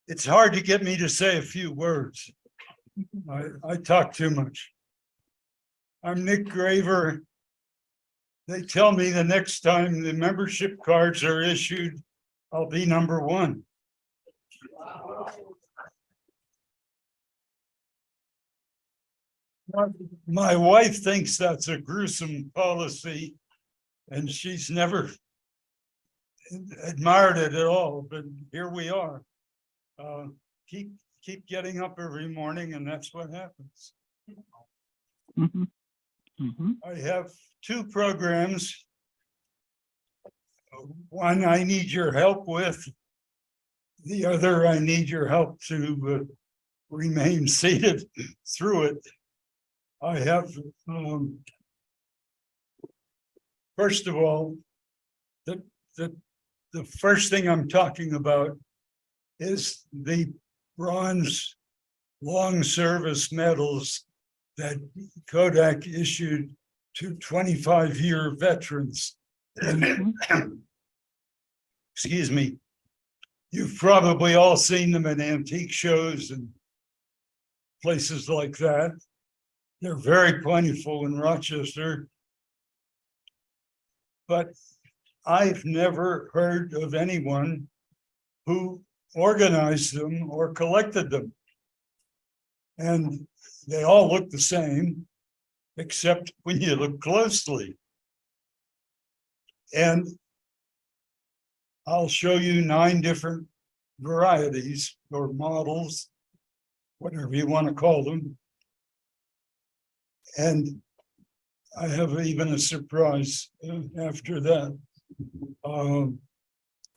It's hard to get me to say a few words. I talk too much. I'm Nick Graver. They tell me the next time the membership cards are issued, I'll be number one. My wife thinks that's a gruesome policy, and she's never admired it at all, but here we are. Keep getting up every morning, and that's what happens. I have two programs. One I need your help with. The other I need your help to remain seated through it. I have, first of all, the first thing I'm talking about is the bronze long service medals that Kodak issued to 25-year veterans. Excuse me. You've probably all seen them at antique shows and places like that. They're very plentiful in Rochester. But I've never heard of anyone who organized them or collected them. And they all look the same, except when you look closely. And I'll show you 9 different varieties or models, whatever you want to call them. And I have even a surprise after that.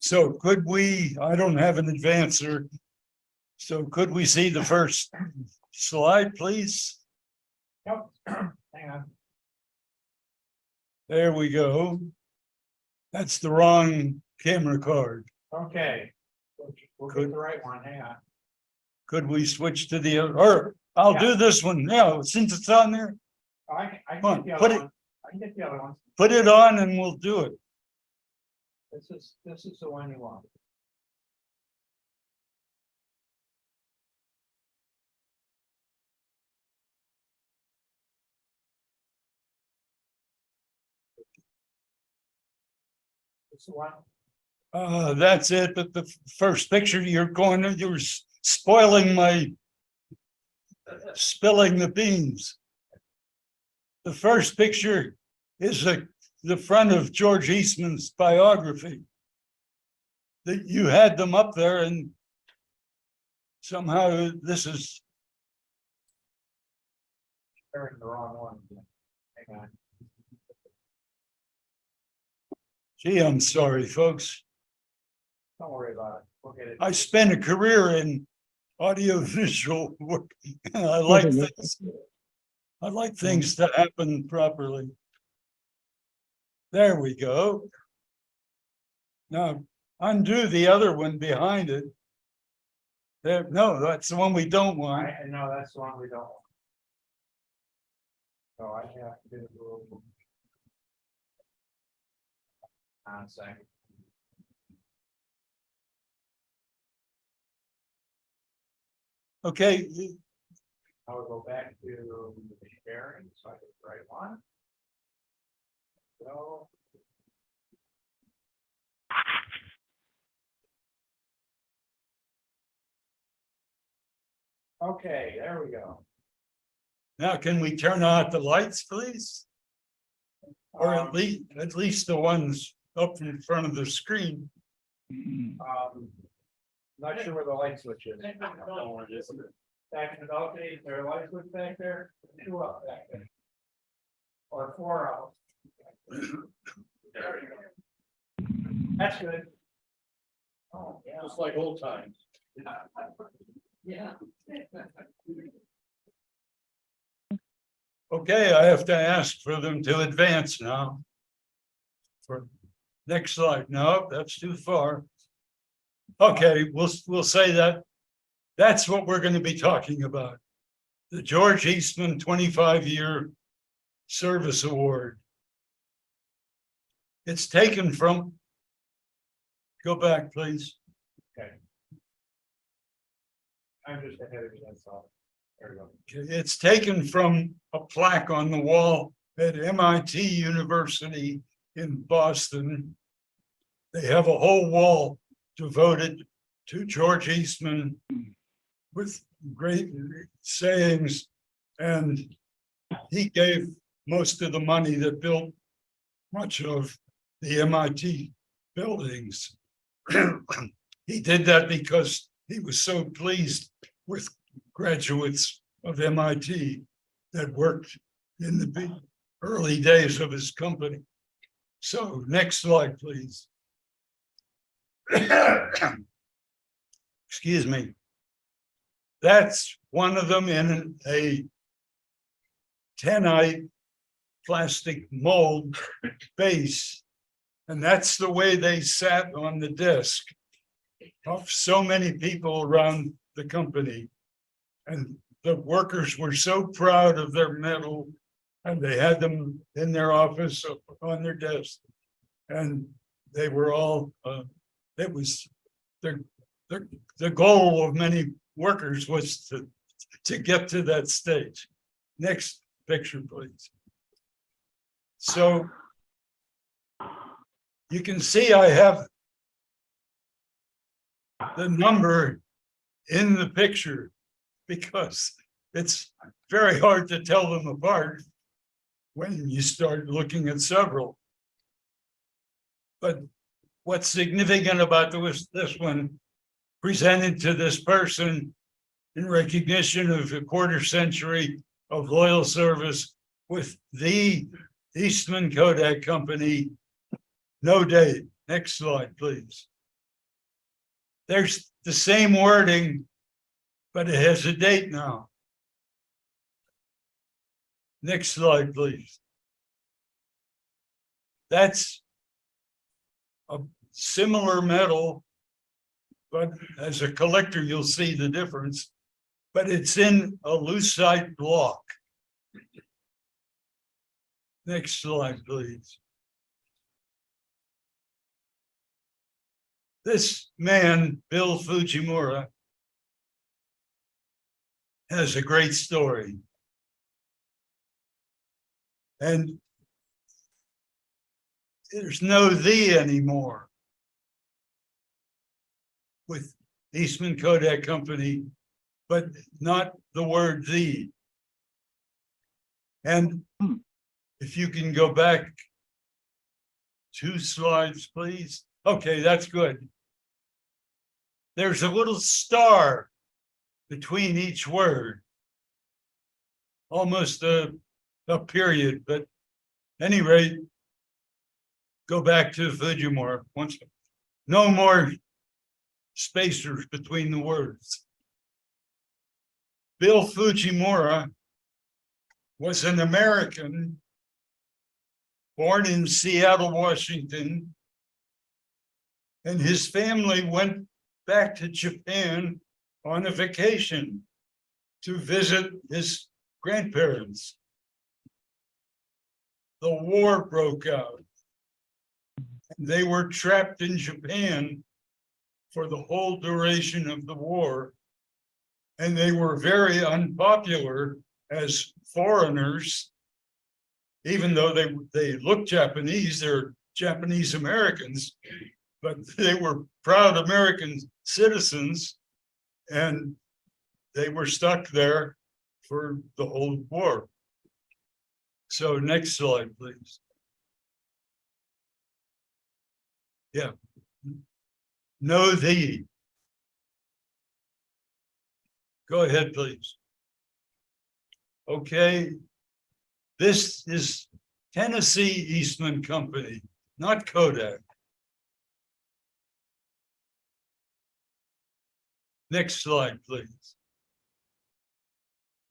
So could we, I don't have an advancer, so could we see the first slide, please? Yep. Hang on. There we go. That's the wrong camera card. Okay. We'll get the right one. Hang on. Could we switch to the other, or I'll do this one now, since it's on there. I Come can on, get the put other it- one. I can get the other one. Put it on and we'll do it. This is the one you want. This the one. That's it, but the first picture you're spoiling my spilling the beans. The first picture is the front of George Eastman's biography. That you had them up there, and somehow this is. Carrying the wrong one. Hang on. Gee, I'm sorry, folks. Don't worry about it. We'll get it. I spent a career in audiovisual work, and I like things. I like things to happen properly. There we go. Now undo the other one behind it. There, no, that's the one we don't want. I know that's the one we don't want. So I have to do the little. On a second. Okay, I will go back to the sharing, so I get the right one. So. Okay, there we go. now can we turn out the lights, please? Or Um, at least the ones up in front of the screen. Not sure where the light switch is. Back in the balcony, is there a light switch back there? 2 up back there. Or 4 out. There we go. That's good. Oh, yeah. Just like old times. Yeah. Okay, I have to ask for them to advance now. For next slide. No, that's too far. Okay, we'll say that. That's what we're going to be talking about. The George Eastman 25-year Service Award. It's taken from. Go back, please. Okay. I'm just ahead of you, that's all. There we go. It's taken from a plaque on the wall at MIT University in Boston. They have a whole wall devoted to George Eastman with great sayings, and he gave most of the money that built much of the MIT buildings. He did that because he was so pleased with graduates of MIT that worked in the early days of his company. So next slide, please. Excuse me. That's one of them in a 10-ite plastic mold base. And that's the way they sat on the desk of so many people around the company. And the workers were so proud of their medal, and they had them in their office on their desk. And they were all, it was the goal of many workers was to get to that stage. Next picture, please. So you can see I have the number in the picture because it's very hard to tell them apart when you start looking at several. But what's significant about this one, presented to this person in recognition of a quarter century of loyal service with the Eastman Kodak Company, no date. Next slide, please. There's the same wording, but it has a date now. Next slide, please. That's a similar metal, but as a collector, you'll see the difference. But it's in a lucite block. Next slide, please. This man, Bill Fujimura, has a great story. And there's no "the" anymore with Eastman Kodak Company, but not the word "the." And if you can go back 2 slides, please. Okay, that's good. There's a little star between each word, almost a period, but at any rate, go back to Fujimura. No more spacers between the words. Bill Fujimura was an American born in Seattle, Washington, and his family went back to Japan on a vacation to visit his grandparents. The war broke out. They were trapped in Japan for the whole duration of the war, and they were very unpopular as foreigners, even though they looked Japanese. They're Japanese Americans, but they were proud American citizens, and they were stuck there for the whole war. So next slide, please. Yeah. No, "the." Go ahead, please. Okay. This is Tennessee Eastman Company, not Kodak. Next slide, please.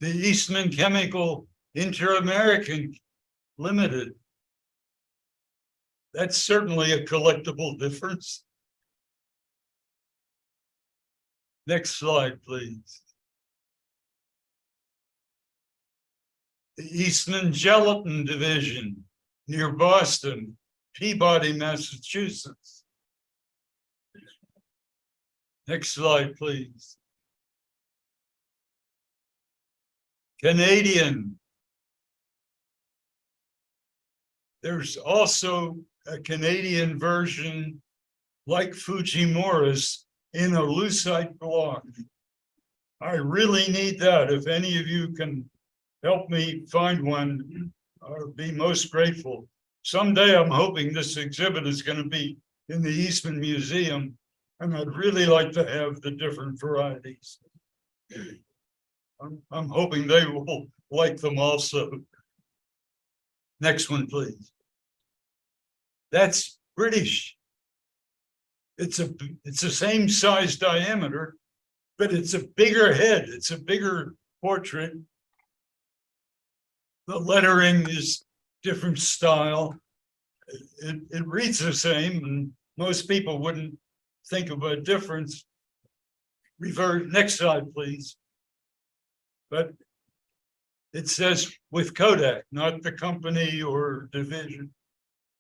The Eastman Chemical Inter-American Limited. That's certainly a collectible difference. Next slide, please. The Eastman Gelatin Division near Boston, Peabody, Massachusetts. Next slide, please. Canadian. There's also a Canadian version like Fujimura's in a lucite block. I really need that. If any of you can help me find one, I'll be most grateful. Someday I'm hoping this exhibit is going to be in the Eastman Museum, and I'd really like to have the different varieties. I'm hoping they will like them also. Next one, please. That's British. It's the same size diameter, but it's a bigger head. It's a bigger portrait. The lettering is different style. It reads the same, and most people wouldn't think of a difference. Revert, next slide, please. But it says with Kodak, not the company or division,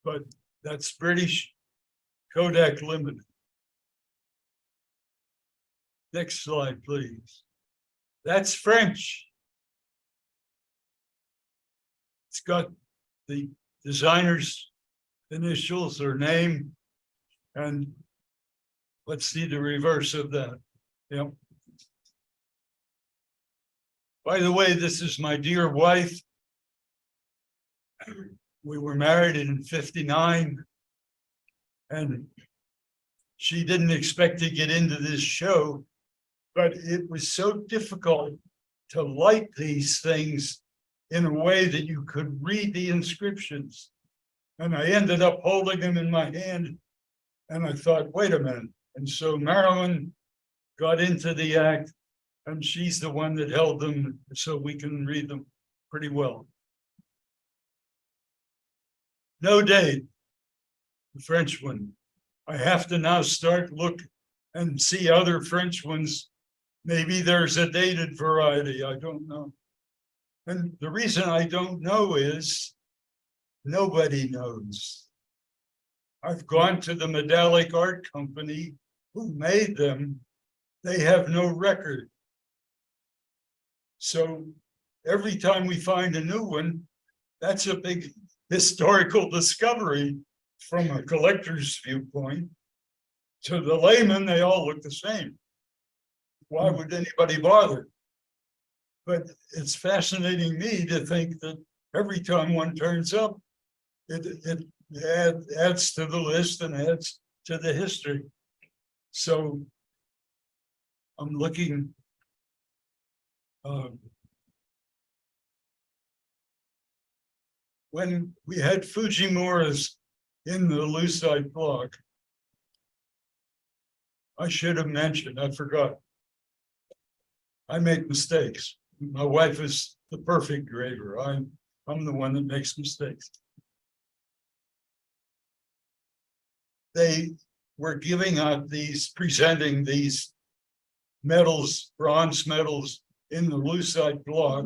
but that's British Kodak Limited. Next slide, please. That's French. It's got the designer's initials or name, and let's see the reverse of that. Yep. By the way, this is my dear wife. We were married in '59, and she didn't expect to get into this show, but it was so difficult to light these things in a way that you could read the inscriptions. And I ended up holding them in my hand, and I thought, wait a minute. And so Marilyn got into the act, and she's the one that held them so we can read them pretty well. No date, the French one. I have to now start look and see other French ones. Maybe there's a dated variety, I don't know. And the reason I don't know is nobody knows. I've gone to the Medallic Art Company who made them. They have no record. So every time we find a new one, that's a big historical discovery from a collector's viewpoint. To the layman, they all look the same. Why would anybody bother? But it's fascinating me to think that every time one turns up, it adds to the list and adds to the history. So I'm looking. When we had Fujimura's in the lucite block, I should have mentioned, I forgot. I make mistakes. My wife is the perfect graver. I'm the one that makes mistakes. They were giving out these, presenting these medals, bronze medals in the lucite block,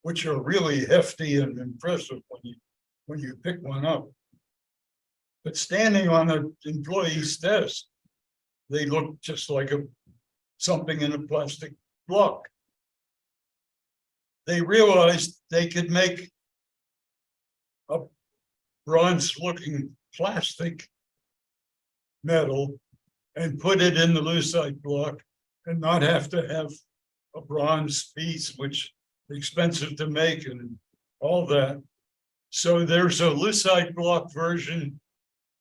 which are really hefty and impressive when you pick one up. But standing on an employee's desk, they look just like something in a plastic block. They realized they could make a bronze-looking plastic medal and put it in the lucite block and not have to have a bronze piece, which is expensive to make and all that. So there's a lucite block version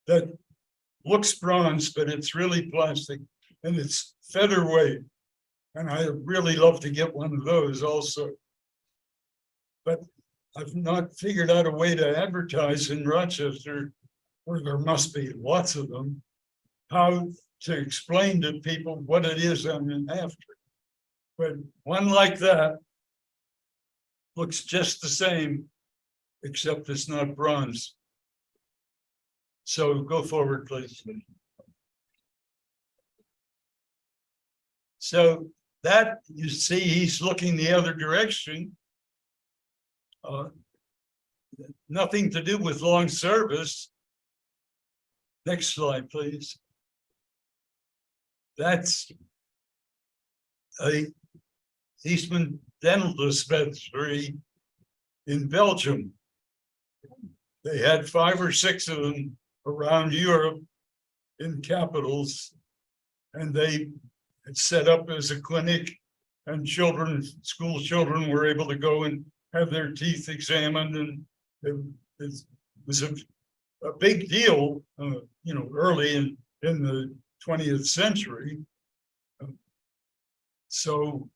that looks bronze, but it's really plastic and it's featherweight. And I really love to get one of those also. But I've not figured out a way to advertise in Rochester, where there must be lots of them, how to explain to people what it is I'm after. But one like that looks just the same, except it's not bronze. So go forward, please. So that, you see, he's looking the other direction. Nothing to do with long service. Next slide, please. That's a Eastman Dental Dispensary in Belgium. They had 5 or 6 of them around Europe in capitals, and they had set up as a clinic, and school children were able to go and have their teeth examined, and it was a big deal, early in the 20th century. So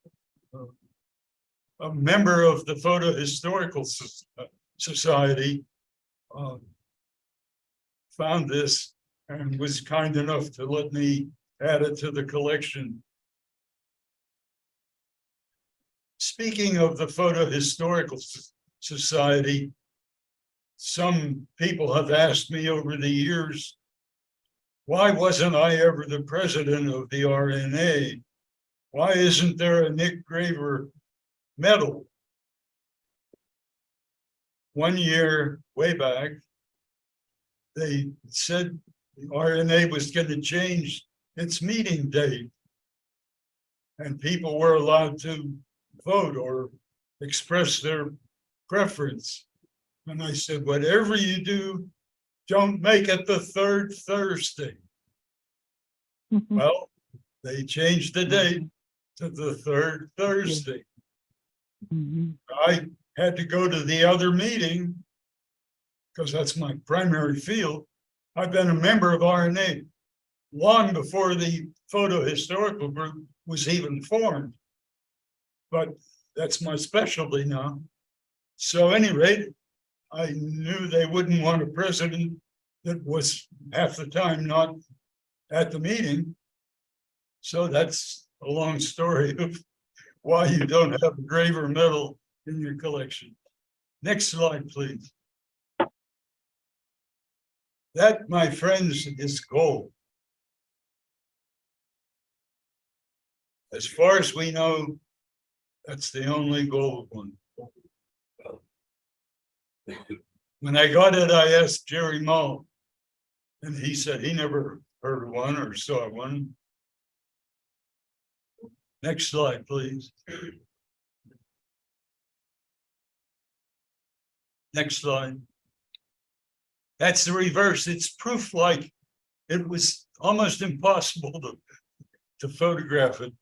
a member of the Photo Historical Society found this and was kind enough to let me add it to the collection. Speaking of the Photo Historical Society, some people have asked me over the years, why wasn't I ever the president of the RNA? Why isn't there a Nick Graver medal? One year, way back, they said the RNA was going to change its meeting date, and people were allowed to vote or express their preference. And I said, whatever you do, don't make it the 3rd Thursday. Well, they changed the date to the 3rd Thursday. I had to go to the other meeting because that's my primary field. I've been a member of RNA long before the Photo Historical Group was even formed, but that's my specialty now. So at any rate, I knew they wouldn't want a president that was half the time not at the meeting. So that's a long story of why you don't have a Graver medal in your collection. Next slide, please. That, my friends, is gold. As far as we know, that's the only gold one. When I got it, I asked Jerry Mull, and he said he never heard of one or saw one. Next slide, please. Next slide. That's the reverse. It's proof like it was almost impossible to photograph it.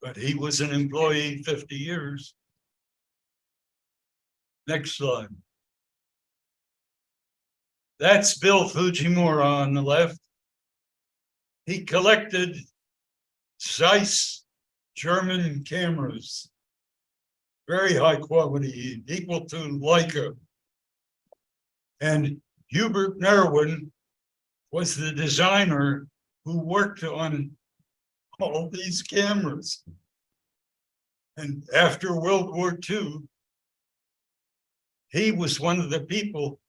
But he was an employee 50 years. Next slide. That's Bill Fujimura on the left. He collected Zeiss German cameras, very high quality, equal to Leica. And Hubert Nerwin was the designer who worked on all these cameras. And after World War II, he was one of the people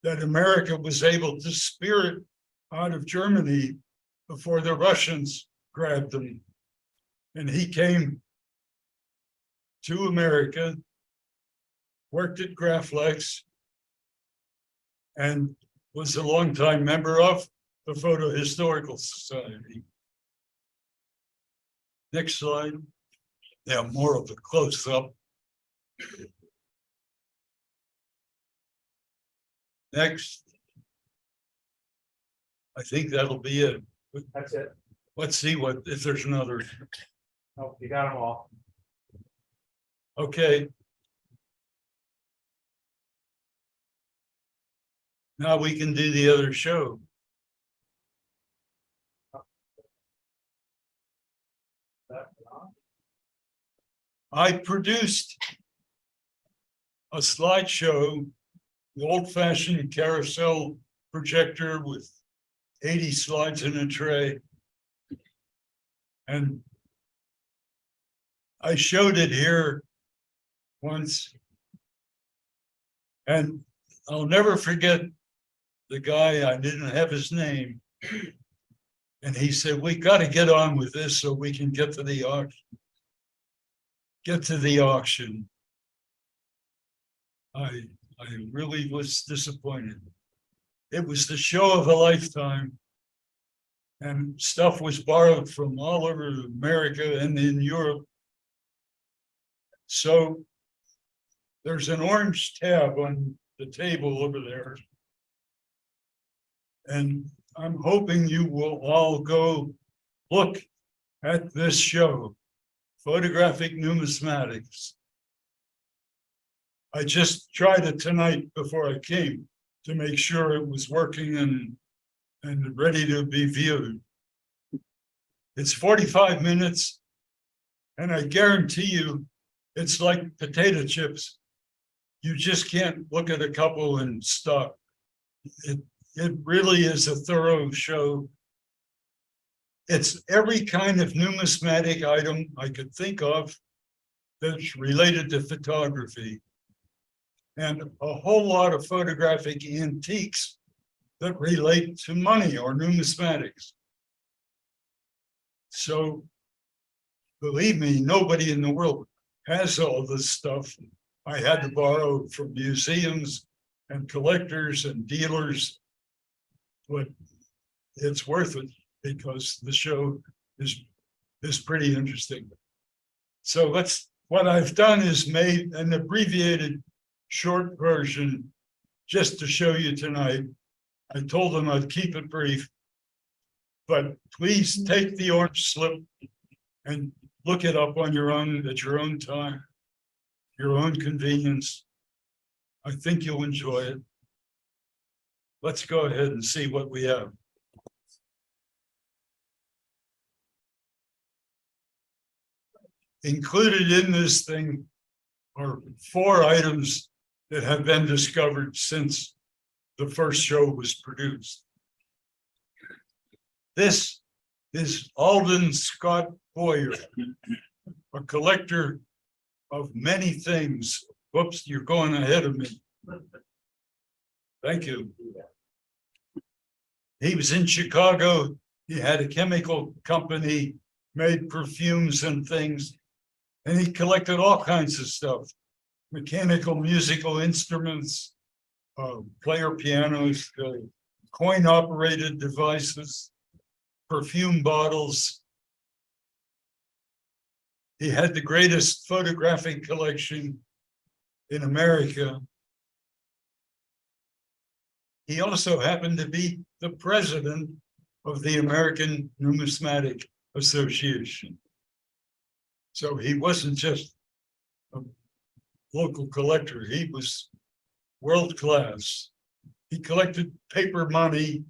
that America was able to spirit out of Germany before the Russians grabbed them. And he came to America, worked at Graflex, and was a longtime member of the Photo Historical Society. Next slide. Yeah, more of a close-up. Next. I think that'll be it. That's it. Let's see if there's another. Oh, you got them all. Okay. Now we can do the other show. I produced a slideshow, the old-fashioned carousel projector with 80 slides in a tray. And I showed it here once. And I'll never forget the guy, I didn't have his name. And he said, we got to get on with this so we can get to the auction. I really was disappointed. It was the show of a lifetime. And stuff was borrowed from all over America and in Europe. So there's an orange tab on the table over there. And I'm hoping you will all go look at this show, Photographic Numismatics. I just tried it tonight before I came to make sure it was working and ready to be viewed. It's 45 minutes, and I guarantee you, it's like potato chips. You just can't look at a couple and stop. It really is a thorough show. It's every kind of numismatic item I could think of that's related to photography, and a whole lot of photographic antiques that relate to money or numismatics. So believe me, nobody in the world has all this stuff. I had to borrow from museums and collectors and dealers, but it's worth it because the show is pretty interesting. So what I've done is made an abbreviated short version just to show you tonight. I told them I'd keep it brief, but please take the orange slip and look it up on your own at your own time, your own convenience. I think you'll enjoy it. Let's go ahead and see what we have. Included in this thing are 4 items that have been discovered since the first show was produced. This is Alden Scott Boyer, a collector of many things. Whoops, you're going ahead of me. Thank you. He was in Chicago. He had a chemical company, made perfumes and things, and he collected all kinds of stuff. Mechanical musical instruments, player pianos, coin-operated devices, perfume bottles. He had the greatest photographic collection in America. He also happened to be the president of the American Numismatic Association. So he wasn't just a local collector, he was world class. He collected paper money.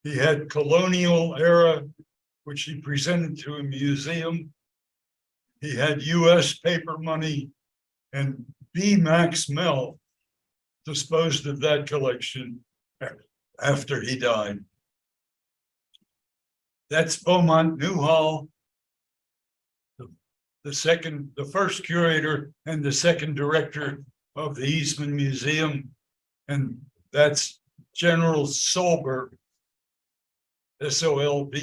He had colonial era, which he presented to a museum. He had US paper money, and B. Max Mell disposed of that collection after he died. That's Beaumont Newhall, the first curator and the second director of the Eastman Museum. And that's General Solbert, Solbert.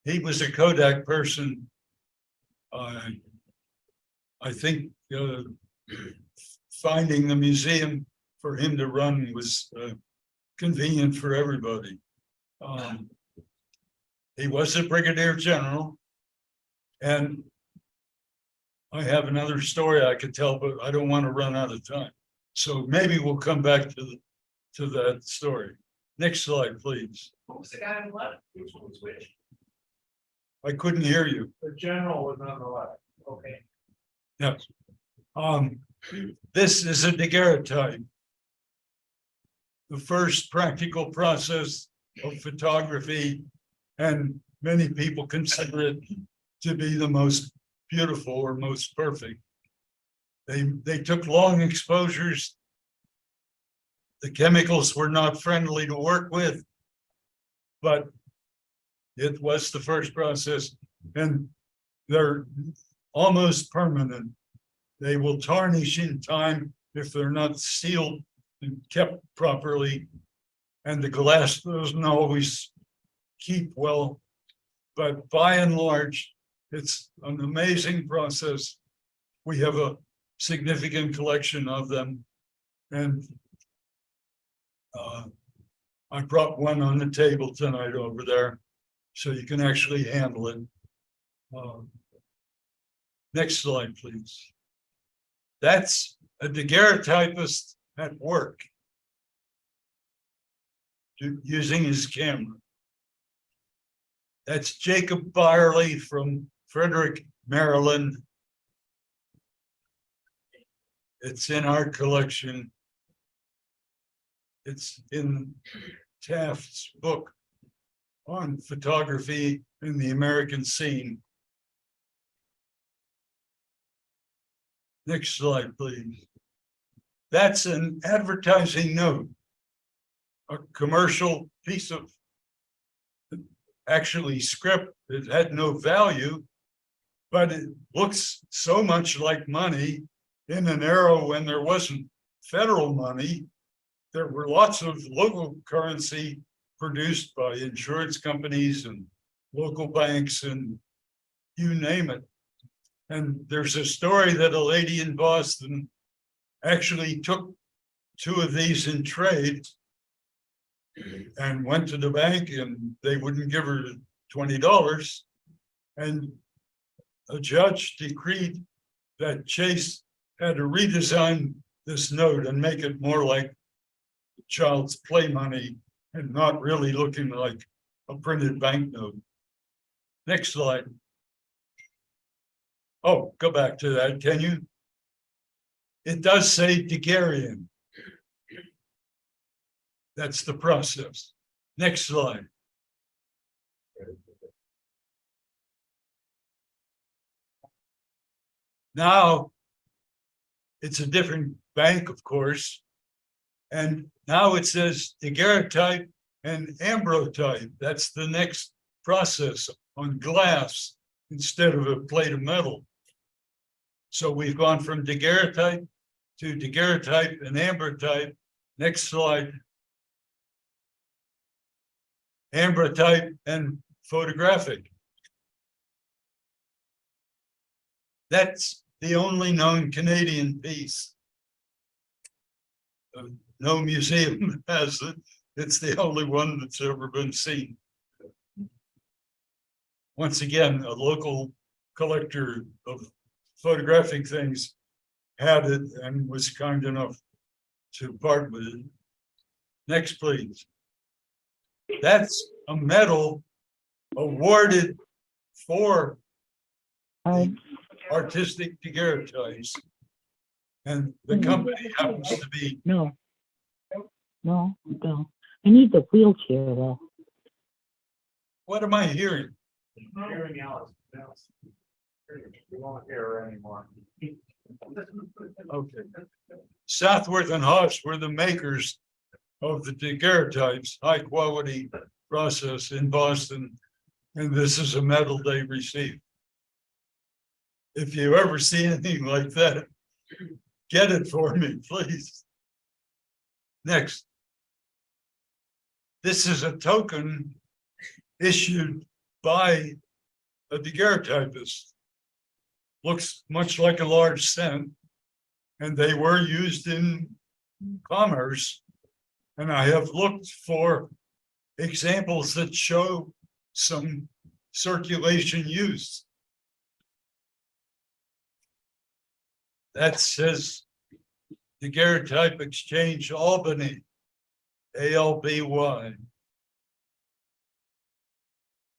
He was a Kodak person. I think finding the museum for him to run was convenient for everybody. He was a brigadier general, and I have another story I could tell, but I don't want to run out of time. So maybe we'll come back to that story. Next slide, please. What was the guy on the left? Which one was which? I couldn't hear you. The general was on the left. Okay. Yes. This is a daguerreotype. The first practical process of photography, and many people consider it to be the most beautiful or most perfect. They took long exposures. The chemicals were not friendly to work with, but it was the first process, and they're almost permanent. They will tarnish in time if they're not sealed and kept properly, and the glass doesn't always keep well, but by and large, it's an amazing process. We have a significant collection of them, and I brought one on the table tonight over there, so you can actually handle it. Next slide, please. That's a daguerreotypist at work using his camera. That's Jacob Byerly from Frederick, Maryland. It's in our collection. It's in Taft's book on photography in the American scene. Next slide, please. That's an advertising note, a commercial piece of actually script that had no value, but it looks so much like money in an era when there wasn't federal money. There were lots of local currency produced by insurance companies and local banks and you name it. And there's a story that a lady in Boston actually took 2 of these in trade and went to the bank and they wouldn't give her $20. And a judge decreed that Chase had to redesign this note and make it more like child's play money and not really looking like a printed banknote. Next slide. Oh, go back to that, can you? It does say Daguerrean. That's the process. Next slide. Now, it's a different bank, of course. And now it says daguerreotype and ambrotype. That's the next process on glass instead of a plate of metal. So we've gone from daguerreotype to daguerreotype and ambrotype. Next slide. Ambrotype and photographic. That's the only known Canadian piece. No museum has it. It's the only one that's ever been seen. Once again, a local collector of photographic things had it and was kind enough to part with it. Next, please. That's a medal awarded for the artistic daguerreotypes. And the company happens to be. No. I need the wheelchair though. What am I hearing? Hearing Alice. We won't hear her anymore. Okay. Southworth and Hodge were the makers of the daguerreotypes, high quality process in Boston. And this is a medal they received. If you ever see anything like that, get it for me, please. Next. This is a token issued by a daguerreotypist. Looks much like a large cent, and they were used in commerce. And I have looked for examples that show some circulation use. That says Daguerreotype Exchange Albany, ALBY.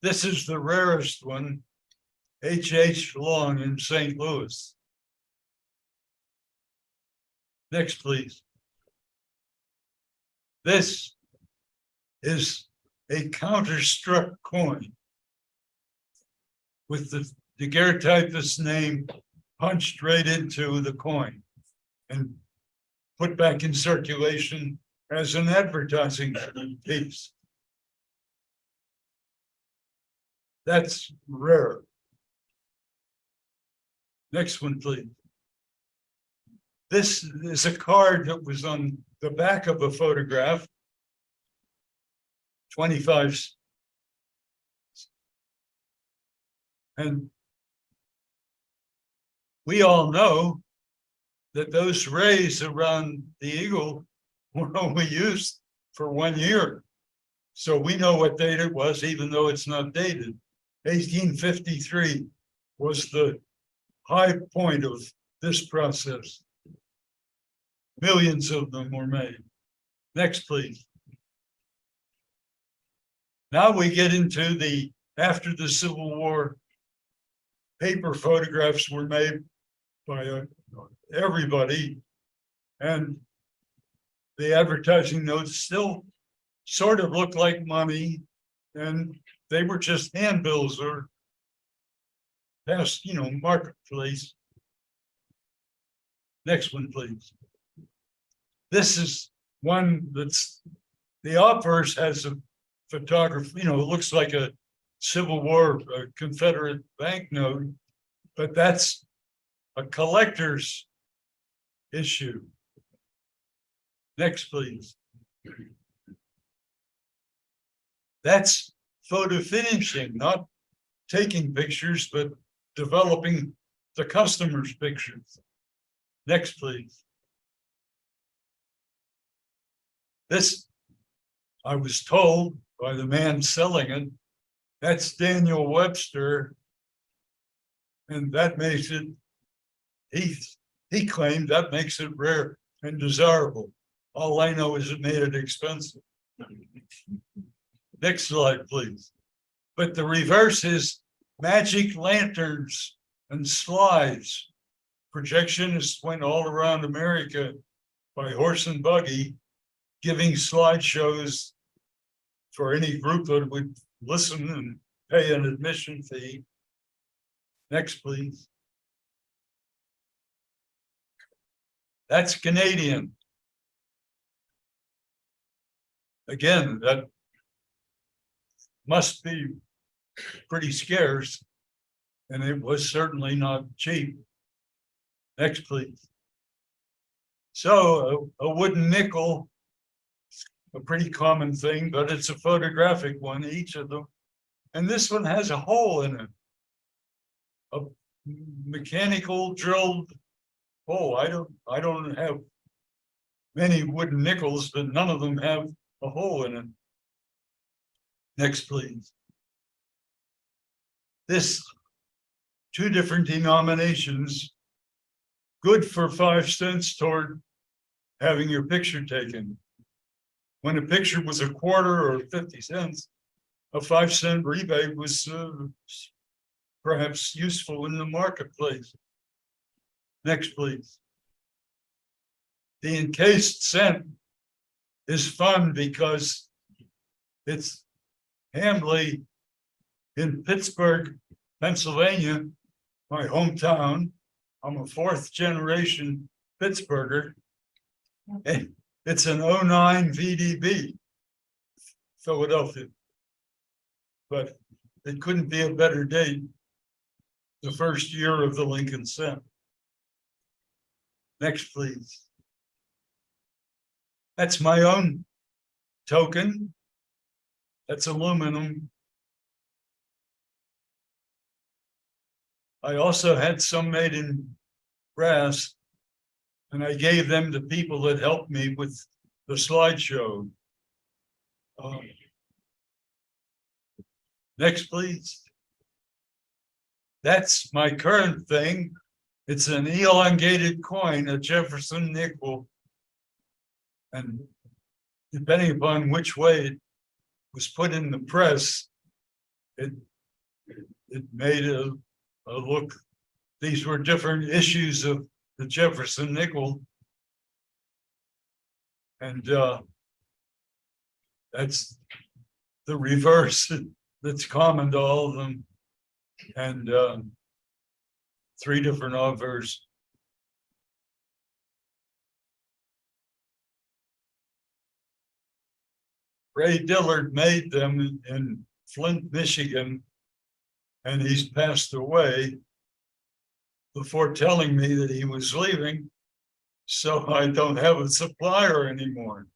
This is the rarest one, H.H. Long in St. Louis. Next, please. This is a counterstruck coin with the daguerreotypist's name punched right into the coin and put back in circulation as an advertising piece. That's rare. Next one, please. This is a card that was on the back of a photograph. 25. And we all know that those rays around the eagle were only used for 1 year. So we know what date it was, even though it's not dated. 1853 was the high point of this process. Millions of them were made. Next, please. Now we get into the, after the Civil War, paper photographs were made by everybody. And the advertising notes still sort of look like money. And they were just handbills or past, marketplace. Next one, please. This is one that's, the obverse has a photography, it looks like a Civil War Confederate banknote, but that's a collector's issue. Next, please. That's photo finishing, not taking pictures, but developing the customer's pictures. Next, please. This, I was told by the man selling it, that's Daniel Webster. And that makes it, he claimed that makes it rare and desirable. All I know is it made it expensive. Next slide, please. But the reverse is magic lanterns and slides. Projectionists went all around America by horse and buggy, giving slideshows for any group that would listen and pay an admission fee. Next, please. That's Canadian. Again, that must be pretty scarce, and it was certainly not cheap. Next, please. So a wooden nickel, a pretty common thing, but it's a photographic one, each of them. And this one has a hole in it. A mechanical drilled hole. I don't have many wooden nickels, but none of them have a hole in it. Next, please. This, two different denominations, good for 5 cents toward having your picture taken. When a picture was a quarter or 50 cents, a 5-cent rebate was perhaps useful in the marketplace. Next, please. The encased cent is fun because it's Hamley in Pittsburgh, Pennsylvania, my hometown. I'm a 4th generation Pittsburgher. And it's an 09 VDB, Philadelphia. But it couldn't be a better date, the first year of the Lincoln cent. Next, please. That's my own token. That's aluminum. I also had some made in brass, and I gave them to people that helped me with the slideshow. Next, please. That's my current thing. It's an elongated coin, a Jefferson nickel. And depending upon which way it was put in the press, it made a look. These were different issues of the Jefferson nickel. And that's the reverse that's common to all of them. And 3 different obverse. Ray Dillard made them in Flint, Michigan, and he's passed away before telling me that he was leaving, so I don't have a supplier anymore.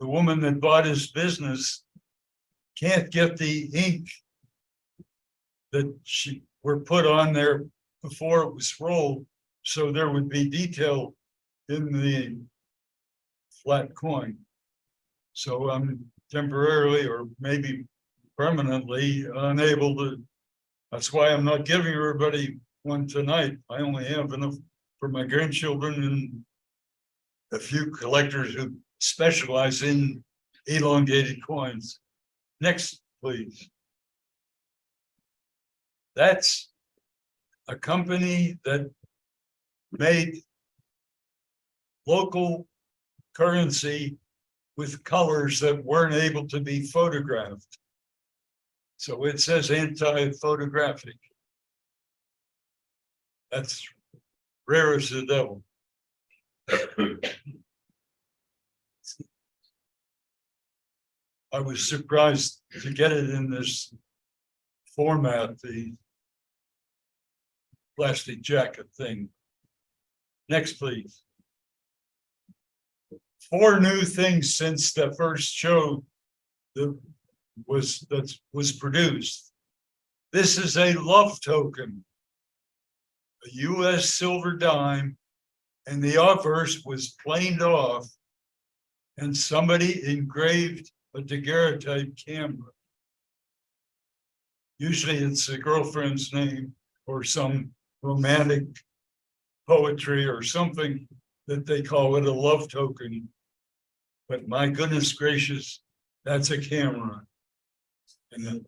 The woman that bought his business can't get the ink that were put on there before it was rolled, so there would be detail in the flat coin. So I'm temporarily or maybe permanently unable to. That's why I'm not giving everybody one tonight. I only have enough for my grandchildren and a few collectors who specialize in elongated coins. Next, please. That's a company that made local currency with colors that weren't able to be photographed. So it says anti-photographic. That's rare as the devil. I was surprised to get it in this format, the plastic jacket thing. Next, please. 4 new things since the first show that was produced. This is a love token, a US silver dime, and the obverse was planed off, and somebody engraved a daguerreotype camera. Usually it's a girlfriend's name or some romantic poetry or something that they call it a love token. But my goodness gracious, that's a camera. And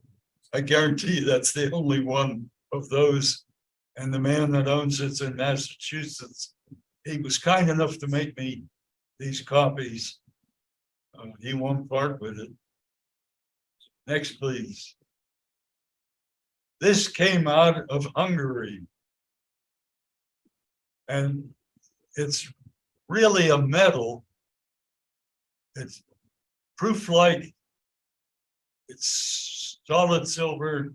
I guarantee you that's the only one of those. And the man that owns it's in Massachusetts. He was kind enough to make me these copies. He won't part with it. Next, please. This came out of Hungary. And it's really a medal. It's proof-like. It's solid silver.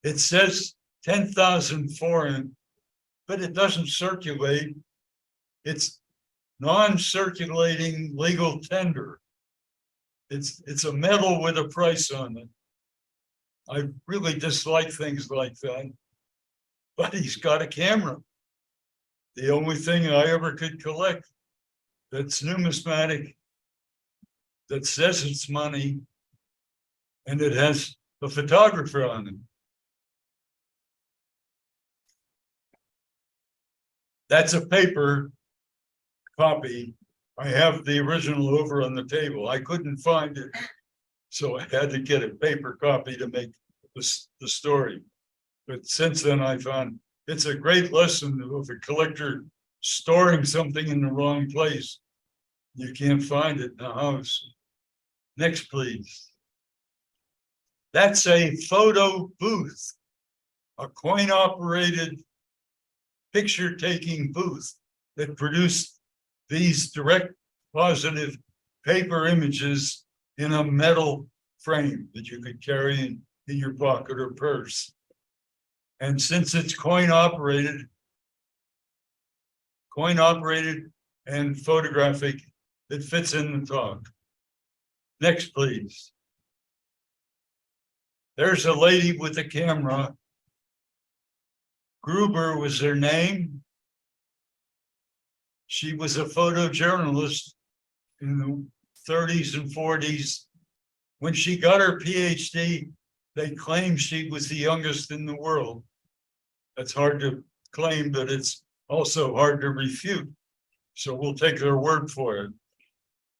It says 10,000 foreign, but it doesn't circulate. It's non-circulating legal tender. It's a medal with a price on it. I really dislike things like that, but he's got a camera. The only thing I ever could collect that's numismatic, that says it's money, and it has a photographer on it. That's a paper copy. I have the original over on the table. I couldn't find it, so I had to get a paper copy to make the story. But since then, I found it's a great lesson of a collector storing something in the wrong place. You can't find it in the house. Next, please. That's a photo booth, a coin-operated picture-taking booth that produced these direct positive paper images in a metal frame that you could carry in your pocket or purse. And since it's coin operated and photographic, it fits in the talk. Next, please. There's a lady with a camera. Gruber was her name. She was a photojournalist in the 30s and 40s. When she got her PhD, they claimed she was the youngest in the world. That's hard to claim, but it's also hard to refute. So we'll take their word for it.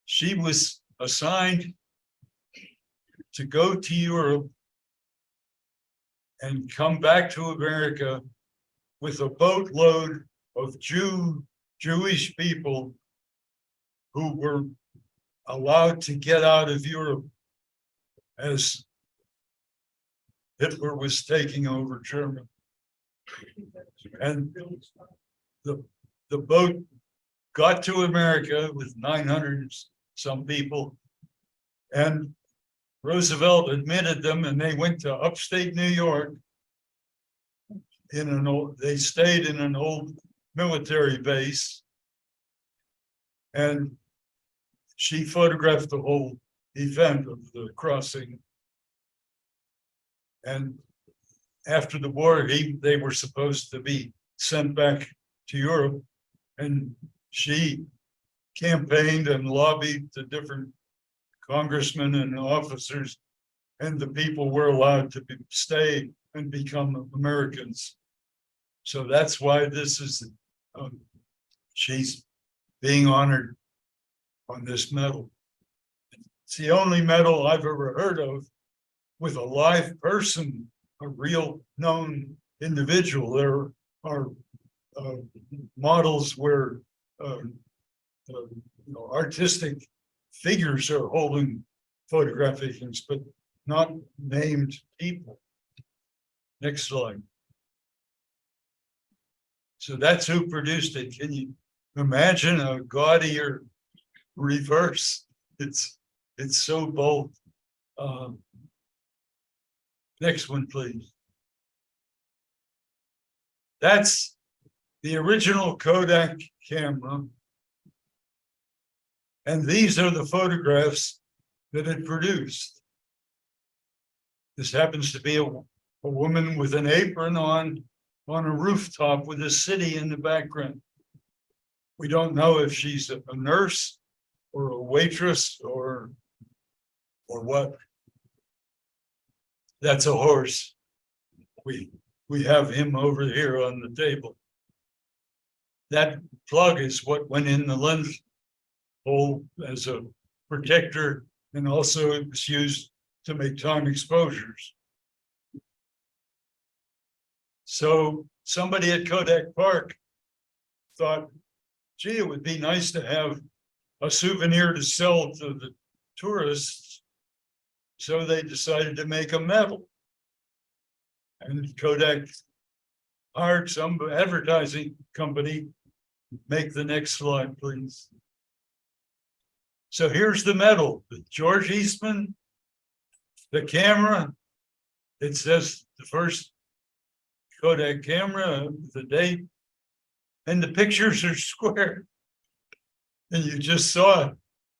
She was assigned to go to Europe and come back to America with a boatload of Jewish people who were allowed to get out of Europe as Hitler was taking over Germany. And the boat got to America with 900 some people, and Roosevelt admitted them, and they went to upstate New York. They stayed in an old military base, and she photographed the whole event of the crossing. And after the war, they were supposed to be sent back to Europe, and she campaigned and lobbied the different congressmen and officers, and the people were allowed to stay and become Americans. So that's why this is, she's being honored on this medal. It's the only medal I've ever heard of with a live person, a real known individual. There are models where artistic figures are holding photographic things, but not named people. Next slide. So that's who produced it. Can you imagine a gaudier reverse? It's so bold. Next one, please. That's the original Kodak camera. And these are the photographs that it produced. This happens to be a woman with an apron on a rooftop with a city in the background. We don't know if she's a nurse or a waitress or what. That's a horse. We have him over here on the table. That plug is what went in the lens hole as a protector, and also it was used to make time exposures. So somebody at Kodak Park thought, gee, it would be nice to have a souvenir to sell to the tourists. So they decided to make a medal. And Kodak hired some advertising company. Make the next slide, please. So here's the medal, George Eastman, the camera. It says the first Kodak camera, the date, and the pictures are square. And you just saw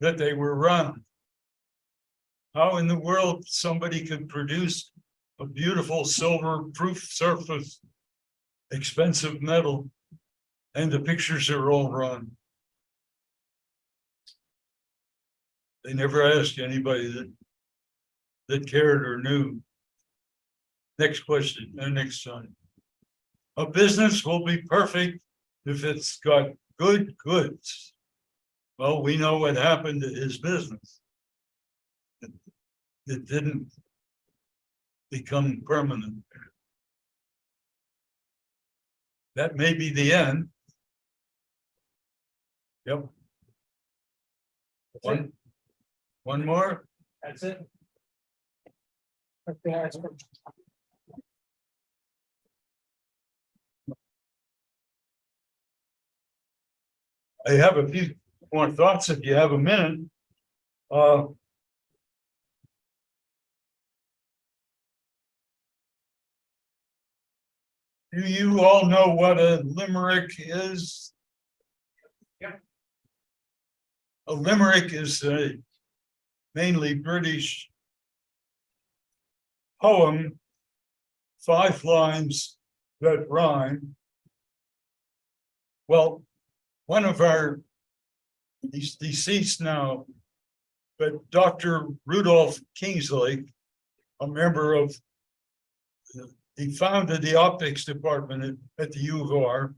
that they were round. How in the world somebody could produce a beautiful silver proof surface, expensive metal, and the pictures are all round? They never asked anybody that cared or knew. Next question, next time. A business will be perfect if it's got good goods. Well, we know what happened to his business. It didn't become permanent. That may be the end. Yep. One more. That's it. I have a few more thoughts if you have a minute. Do you all know what a limerick is? Yep. A limerick is a mainly British poem, 5 lines that rhyme. Well, one of our, he's deceased now, but Dr. Rudolph Kingsley, a member of, he founded the optics department at the U of R,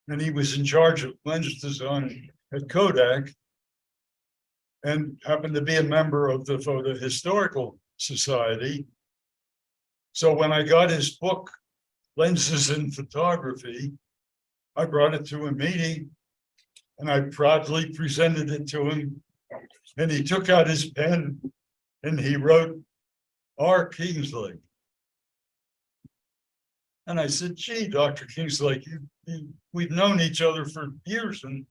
and he was in charge of lens design at Kodak, and happened to be a member of the Photo Historical Society. So when I got his book, Lenses in Photography, I brought it to a meeting and I proudly presented it to him. And he took out his pen and he wrote R. Kingsley. And I said, gee, Dr. Kingsley, we've known each other for years, and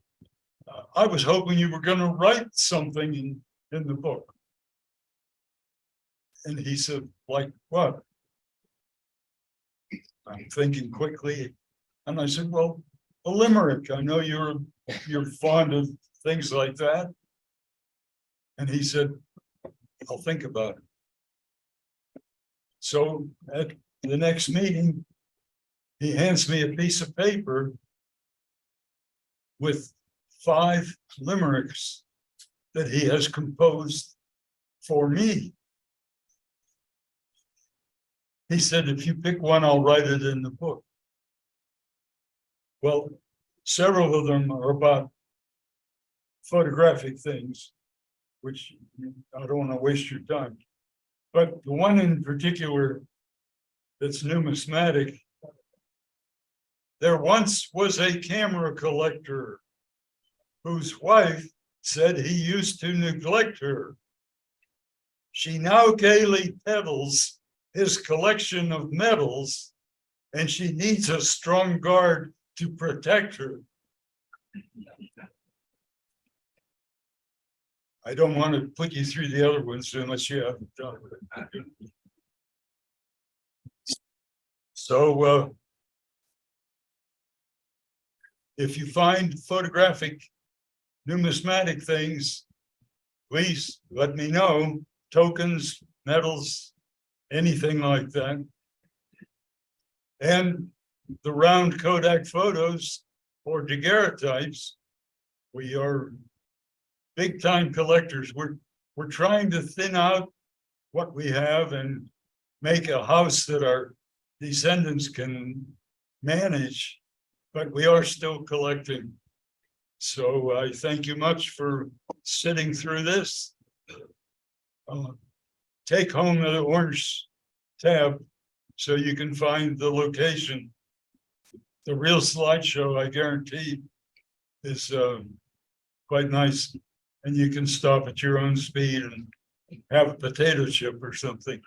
I was hoping you were going to write something in the book. And he said, like what? I'm thinking quickly. And I said, well, a limerick. I know you're fond of things like that. And he said, I'll think about it. So at the next meeting, he hands me a piece of paper with 5 limericks that he has composed for me. He said, if you pick one, I'll write it in the book. Well, several of them are about photographic things, which I don't want to waste your time. But the one in particular that's numismatic, there once was a camera collector whose wife said he used to neglect her. She now gaily peddles his collection of medals, and she needs a strong guard to protect her. I don't want to put you through the other ones unless you haven't done it. So if you find photographic numismatic things, please let me know. Tokens, medals, anything like that. And the round Kodak photos or daguerreotypes, we are big time collectors. We're trying to thin out what we have and make a house that our descendants can manage, but we are still collecting. So I thank you much for sitting through this. Take home the orange tab so you can find the location. The real slideshow, I guarantee, is quite nice. And you can stop at your own speed and have a potato chip or something.